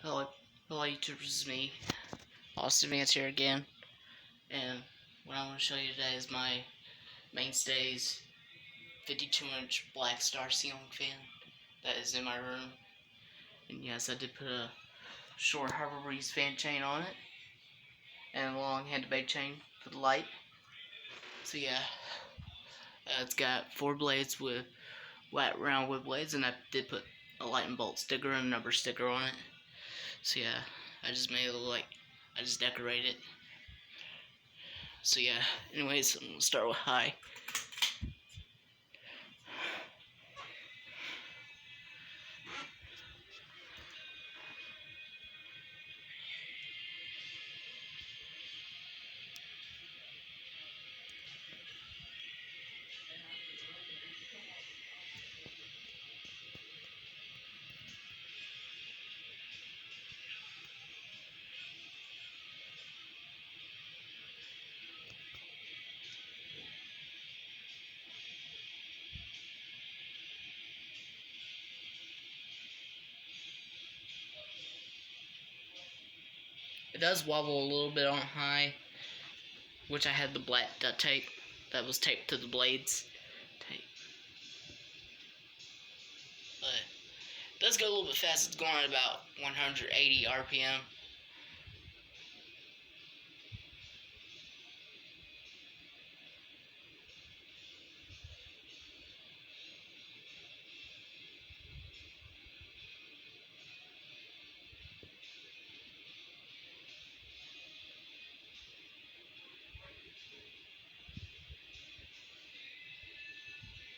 Hello, YouTubers, it's me, Austin Vance here again, and what I'm going to show you today is my Mainstays 52-inch Black Star ceiling fan that is in my room. And yes, I did put a short Harbor Breeze fan chain on it, and a long hand bag chain for the light. So yeah, it's got 4 blades with flat round wood blades, and I did put a lightning bolt sticker and a number sticker on it. So yeah, I just made it look like I just decorated it. So yeah, anyways, I'm gonna start with high. It does wobble a little bit on high, which I had the black duct tape that was taped to the blades. But it does go a little bit fast. It's going at about 180 RPM.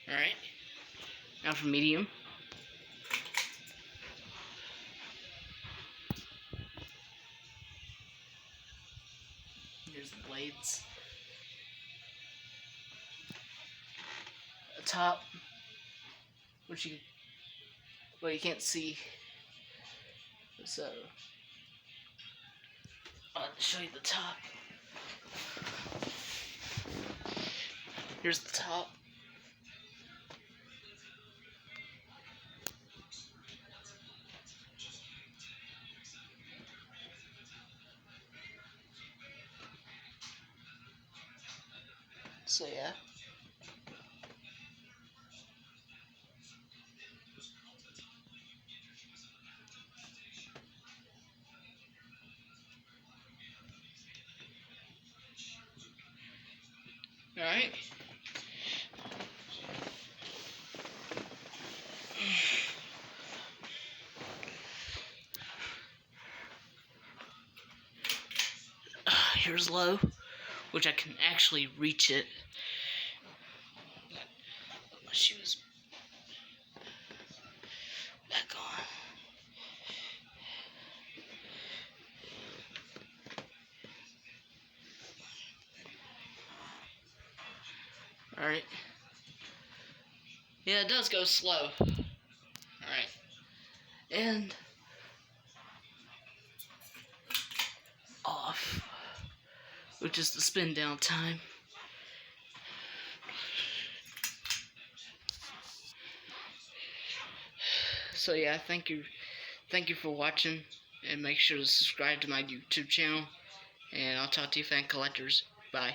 Alright, now for medium. Here's the blades. The top, which you can't see. So I'll show you the top. Here's the top. So yeah. Alright. Here's low, which I can actually reach it. Put my shoes back on. Alright. Yeah, it does go slow. Alright. And off, which is the spin down time. So yeah, thank you for watching, and make sure to subscribe to my YouTube channel, and I'll talk to you fan collectors. Bye.